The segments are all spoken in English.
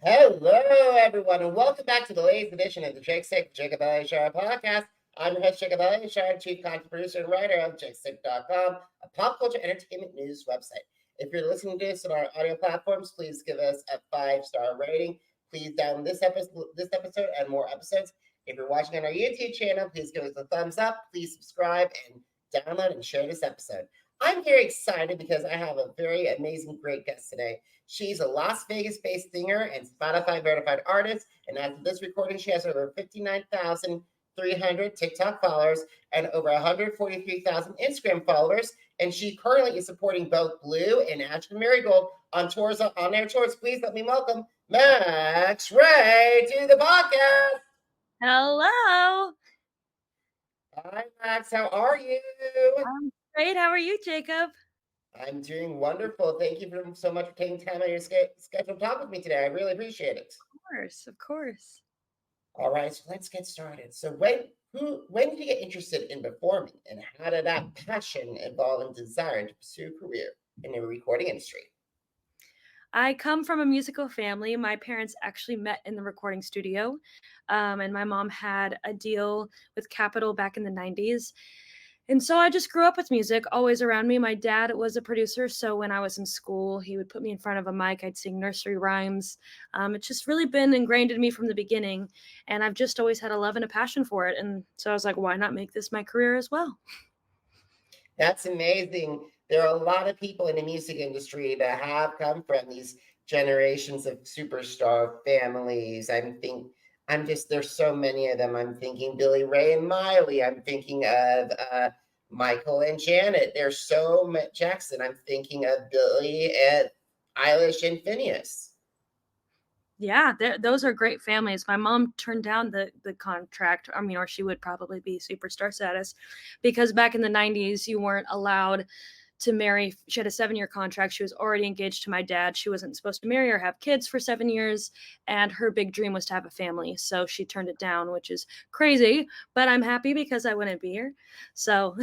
Hello, everyone, and welcome back to the latest edition of the Jacob Elyachar Podcast. I'm your host, Jacob Elyachar, Chief Content Producer and writer of JTWJE.com, a pop culture entertainment news website. If you're listening to this on our audio platforms, please give us a 5-star rating. Please download this episode and more episodes. If you're watching on our YouTube channel, please give us a thumbs up. Please subscribe and download and share this episode. I'm very excited because I have a very amazing, great guest today. She's a Las Vegas-based singer and Spotify verified artist, and as of this recording, she has over 59,300 TikTok followers and over 143,000 Instagram followers. And she currently is supporting both Blue and Ashton Marigold on tours, on their tours. Please let me welcome Max Ray to the podcast. Hello. Hi, Max. How are you? I'm great. How are you, Jacob? I'm doing wonderful. Thank you so much for taking time out of your schedule to talk with me today. I really appreciate it. Of course. All right, so let's get started. So when did you get interested in performing, and how did that passion evolve and desire to pursue a career in the recording industry? I come from a musical family. My parents actually met in the recording studio, and my mom had a deal with Capitol back in the 90s. And so I just grew up with music always around me. My dad was a producer, so when I was in school, he would put me in front of a mic. I'd sing nursery rhymes. It's just really been ingrained in me from the beginning, and I've just always had a love and a passion for it. And so I was like, why not make this my career as well? That's amazing. There are a lot of people in the music industry that have come from these generations of superstar families. There's so many of them. I'm thinking Billy Ray and Miley. I'm thinking of Michael and Janet. There's so much Jackson. I'm thinking of Billy and Eilish and Phineas. Yeah, those are great families. My mom turned down the contract. I mean, or she would probably be superstar status, because back in the 90s, you weren't allowed to marry. She had a 7-year contract. She was already engaged to my dad. She wasn't supposed to marry or have kids for 7 years. And her big dream was to have a family. So she turned it down, which is crazy. But I'm happy because I wouldn't be here. So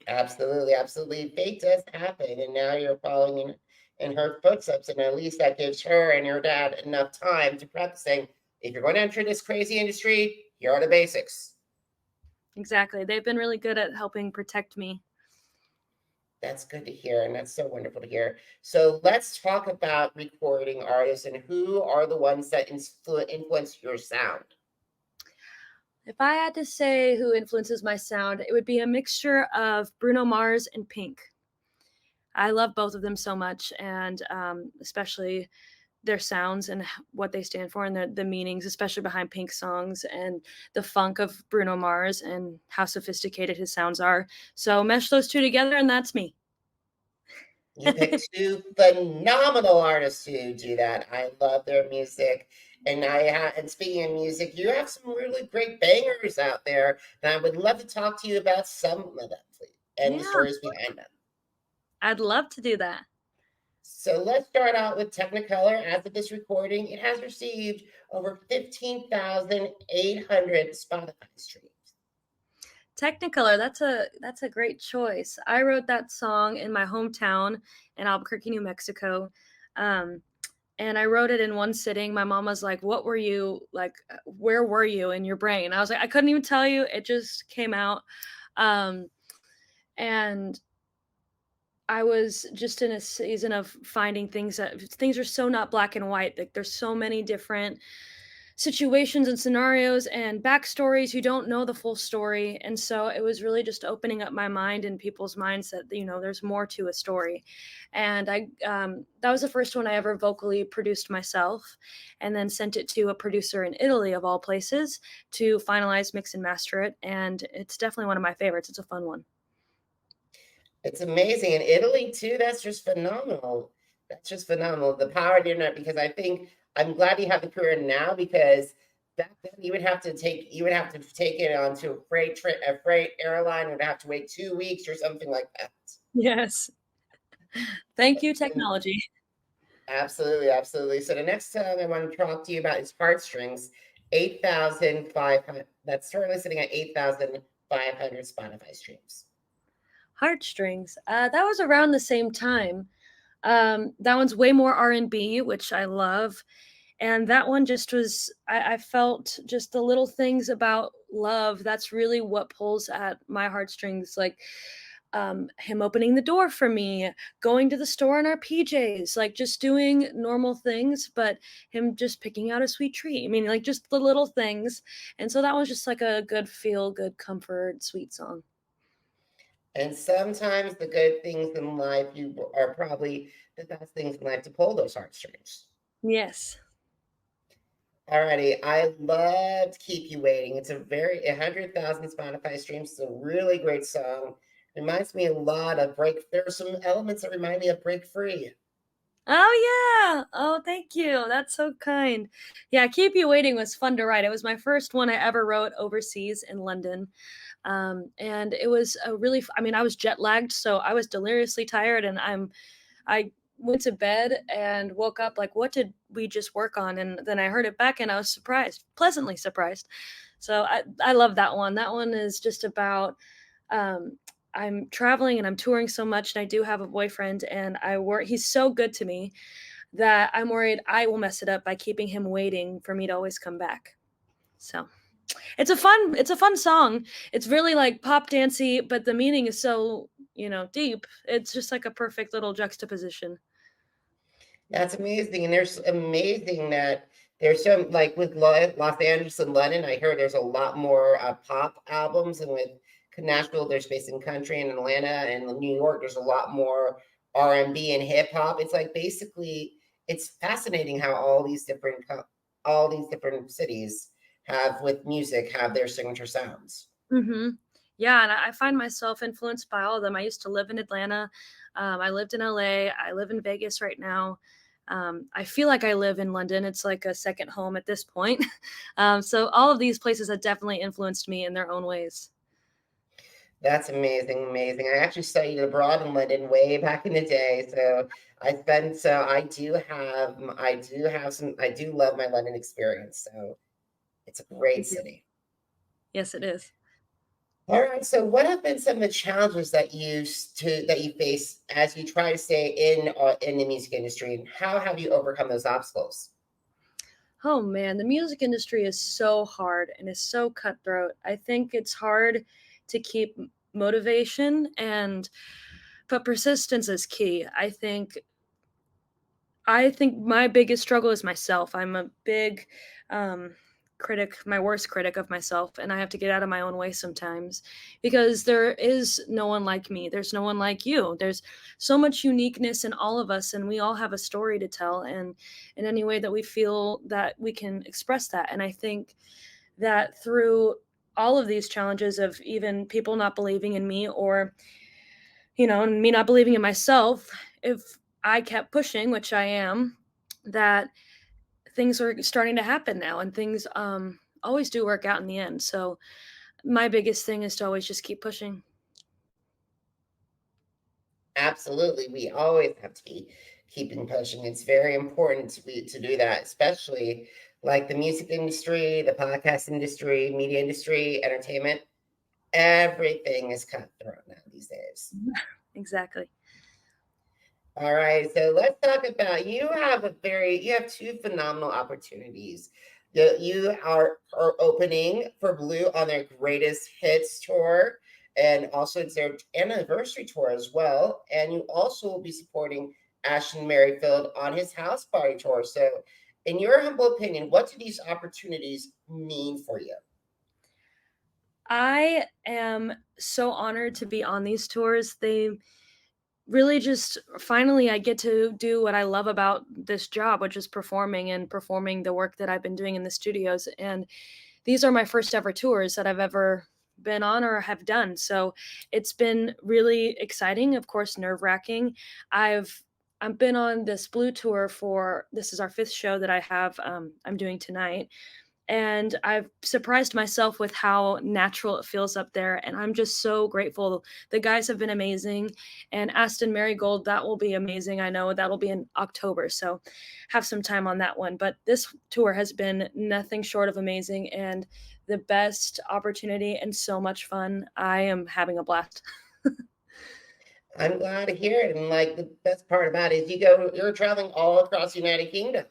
Absolutely, absolutely. Fate does happen, and now you're following in her footsteps, and at least that gives her and your dad enough time to prep, saying, if you're going to enter this crazy industry, here are the basics. exactly. They've been really good at helping protect me. That's good to hear, and that's so wonderful to hear. So let's talk about recording artists and who are the ones that influence your sound. If I had to say who influences my sound, it would be a mixture of Bruno Mars and Pink. I love both of them so much, and especially their sounds and what they stand for, and the meanings, especially behind Pink songs, and the funk of Bruno Mars and how sophisticated his sounds are. So mesh those two together, and that's me. You picked two phenomenal artists to do that. I love their music. And speaking of music, you have some really great bangers out there, and I would love to talk to you about some of them, please, and the stories behind them. I'd love to do that. So let's start out with Technicolor. As of this recording, it has received over 15,800 Spotify streams. Technicolor, that's a great choice. I wrote that song in my hometown in Albuquerque, New Mexico. And I wrote it in one sitting. My mom was like, what were you, like, where were you in your brain? I was like, I couldn't even tell you. It just came out. And I was just in a season of finding things are so not black and white. Like, there's so many different situations and scenarios and backstories. You don't know the full story. And so it was really just opening up my mind and people's minds that, there's more to a story. And that was the first one I ever vocally produced myself, and then sent it to a producer in Italy, of all places, to finalize, mix, and master it. And it's definitely one of my favorites. It's a fun one. It's amazing. In Italy, too, that's just phenomenal. That's just phenomenal. The power of the internet, because I'm glad you have the career now, because back then you would have to take it onto a freight airline, would have to wait 2 weeks or something like that. Yes. Thank you, technology. Absolutely, absolutely. So the next time I want to talk to you about is Heartstrings, 8,500. That's currently sitting at 8,500 Spotify streams. Heartstrings. That was around the same time. That one's way more R&B, which I love. And that one just was, I felt just the little things about love. That's really what pulls at my heartstrings. Like him opening the door for me, going to the store in our PJs, like just doing normal things, but him just picking out a sweet treat. I mean, like just the little things. And so that was just like a good feel, good comfort, sweet song. And sometimes the good things in life you are probably the best things in life to pull those heartstrings. Yes. Alrighty, I loved "Keep You Waiting." It's a 100,000 Spotify streams. It's a really great song. Reminds me a lot of Break. There are some elements that remind me of Break Free. Oh yeah. Oh, thank you. That's so kind. Yeah, Keep You Waiting was fun to write. It was my first one I ever wrote overseas in London. And it was a really I mean, I was jet lagged, so I was deliriously tired, and I went to bed and woke up like, what did we just work on? And then I heard it back and I was surprised, pleasantly surprised. So I love that one. That one is just about um I'm traveling and I'm touring so much, and I do have a boyfriend, and he's so good to me that I'm worried I will mess it up by keeping him waiting for me to always come back. So it's a fun song. It's really like pop dancey, but the meaning is so, deep. It's just like a perfect little juxtaposition. That's amazing. And there's amazing that there's some, like with Los Angeles and London, I heard there's a lot more pop albums. And with Nashville, there's space in country. And Atlanta and New York, there's a lot more R&B and hip hop. It's like basically, it's fascinating how all these different cities have with music have their signature sounds. Hmm. Yeah, and I find myself influenced by all of them. I used to live in Atlanta. I lived in LA. I live in Vegas right now. I feel like I live in London. It's like a second home at this point. So all of these places have definitely influenced me in their own ways. That's amazing, amazing. I actually studied abroad in London way back in the day. So I do love my London experience. So it's a Me great too. city. Yes, it is. All right. So what have been some of the challenges that you face as you try to stay in the music industry, and how have you overcome those obstacles? Oh man, the music industry is so hard and is so cutthroat. I think it's hard to keep motivation, but persistence is key. I think my biggest struggle is myself. I'm a big um, critic, my worst critic of myself, and I have to get out of my own way sometimes because there is no one like me. There's no one like you. There's so much uniqueness in all of us, and we all have a story to tell, and in any way that we feel that we can express that. And I think that through all of these challenges of even people not believing in me, or me not believing in myself, if I kept pushing, which I am, that things are starting to happen now, and things always do work out in the end. So my biggest thing is to always just keep pushing. Absolutely. We always have to be keeping pushing. It's very important to do that, especially like the music industry, the podcast industry, media industry, entertainment. Everything is cutthroat now these days. Exactly. All right, so let's talk about you have two phenomenal opportunities. You are opening for Blue on their greatest hits tour, and also it's their anniversary tour as well. And you also will be supporting Ashton Merrifield on his house party tour. So, in your humble opinion, what do these opportunities mean for you? I am so honored to be on these tours. They really just finally I get to do what I love about this job, which is performing and performing the work that I've been doing in the studios. And these are my first ever tours that I've ever been on or have done. So it's been really exciting, of course, nerve-wracking. I've I've been on this Blue tour for this is our fifth show that I'm doing tonight, and I've surprised myself with how natural it feels up there, and I'm just so grateful. The guys have been amazing, and Aston Marigold, that will be amazing. I know that'll be in October, so have some time on that one. But this tour has been nothing short of amazing and the best opportunity and so much fun. I am having a blast. I'm glad to hear it. And like the best part about it is you're traveling all across the United Kingdom.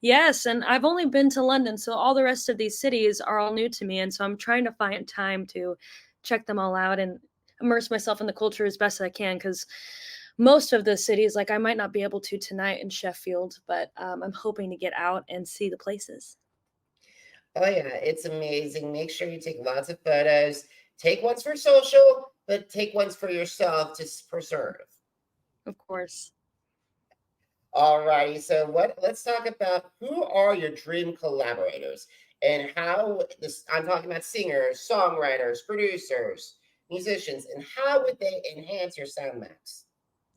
Yes, and I've only been to London, so all the rest of these cities are all new to me, and so I'm trying to find time to check them all out and immerse myself in the culture as best I can. Because most of the cities, like, I might not be able to tonight in Sheffield, but, I'm hoping to get out and see the places. Oh yeah, it's amazing. Make sure you take lots of photos. Take ones for social, but take ones for yourself to preserve. Of course. All righty. So let's talk about who are your dream collaborators and how this I'm talking about singers, songwriters, producers, musicians, and how would they enhance your sound mix?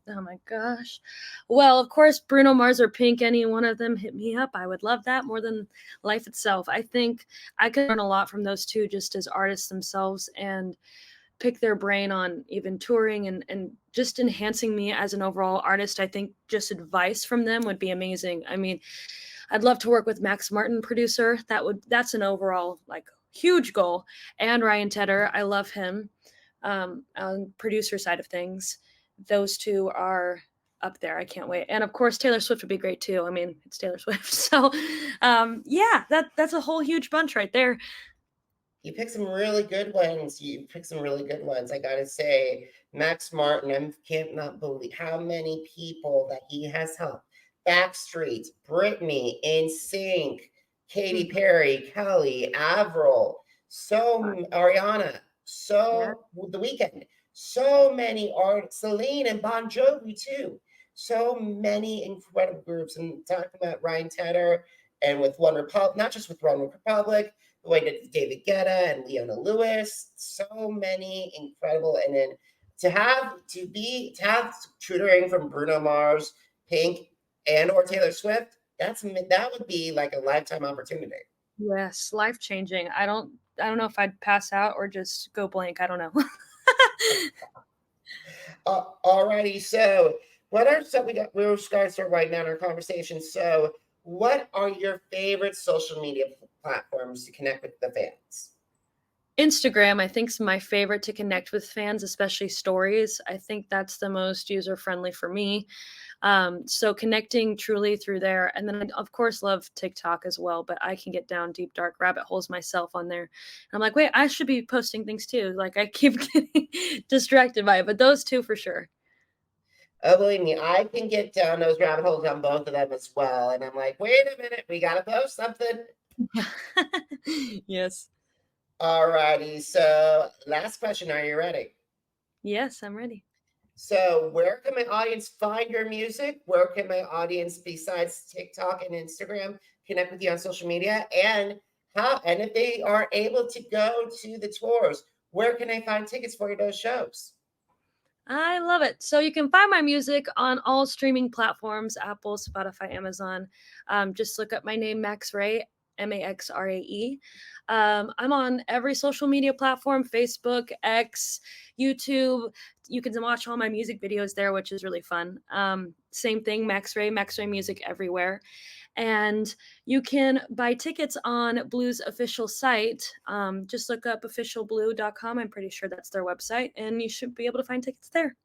Oh my gosh. Well, of course, Bruno Mars or Pink, any one of them hit me up. I would love that more than life itself. I think I could learn a lot from those two just as artists themselves and pick their brain on even touring and just enhancing me as an overall artist. I think just advice from them would be amazing. I mean, I'd love to work with Max Martin, producer. That's an overall like huge goal. And Ryan Tedder, I love him. On producer side of things, those two are up there. I can't wait. And of course, Taylor Swift would be great too. I mean, it's Taylor Swift. So, yeah, that's a whole huge bunch right there. You pick some really good ones. You pick some really good ones. I gotta say, Max Martin, I can't not believe how many people that he has helped. Backstreet, Britney, NSYNC, Katy Mhm. Perry, Kelly, Avril, Ariana, Yeah. The Weeknd, so many artists, Celine and Bon Jovi too. So many incredible groups. And talking about Ryan Tedder and with One Republic, not just with One Republic, the way that David Guetta and Leona Lewis, so many incredible, and then to have tutoring from Bruno Mars, Pink, and or Taylor Swift, that would be like a lifetime opportunity. Yes, life changing. I don't know if I'd pass out or just go blank. I don't know. Alrighty, so what are some we're going to start right now in our conversation. So, what are your favorite social media platforms to connect with the fans? Instagram, I think, is my favorite to connect with fans, especially stories. I think that's the most user friendly for me. So connecting truly through there. And then I, of course, love TikTok as well, but I can get down deep, dark rabbit holes myself on there. And I'm like, wait, I should be posting things too. Like I keep getting distracted by it, but those two for sure. Oh, believe me, I can get down those rabbit holes on both of them as well. And I'm like, wait a minute, we got to post something. Yes. All righty. So, last question. Are you ready? Yes, I'm ready. So, where can my audience find your music? Where can my audience, besides TikTok and Instagram, connect with you on social media? And if they are able to go to the tours, where can I find tickets for those shows? I love it. So you can find my music on all streaming platforms: Apple, Spotify, Amazon. Just look up my name, Max Ray, Maxrae. I'm on every social media platform: Facebook, X, YouTube. You can watch all my music videos there, which is really fun. Same thing, Max Ray Music everywhere. And you can buy tickets on Blue's official site. Just look up officialblue.com. I'm pretty sure that's their website, and you should be able to find tickets there.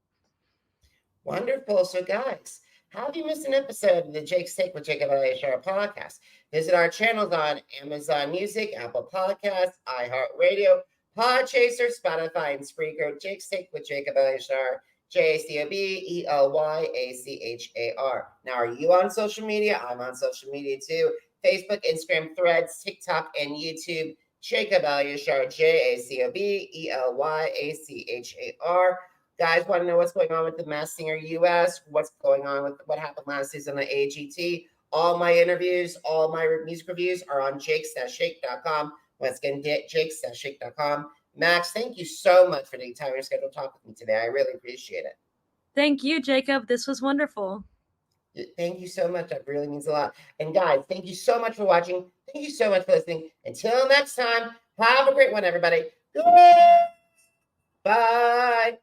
Wonderful. So, guys, have you missed an episode of the Jake's Take with Jacob Elyachar podcast? Visit our channels on Amazon Music, Apple Podcasts, iHeartRadio, Podchaser, Spotify, and Spreaker. Jake's Take with Jacob Elyachar, JACOBELYACHAR. Now, are you on social media? I'm on social media too. Facebook, Instagram, Threads, TikTok, and YouTube. Jacob Elyachar, JACOBELYACHAR. Guys want to know what's going on with the Masked Singer US, what's going on with what happened last season on the AGT. All my interviews, all my music reviews are on jakes-shake.com. Once again, jakes-shake.com. Max, thank you so much for the time your schedule to talk with me today. I really appreciate it. Thank you, Jacob. This was wonderful. Thank you so much. That really means a lot. And guys, thank you so much for watching. Thank you so much for listening. Until next time, have a great one, everybody. Bye.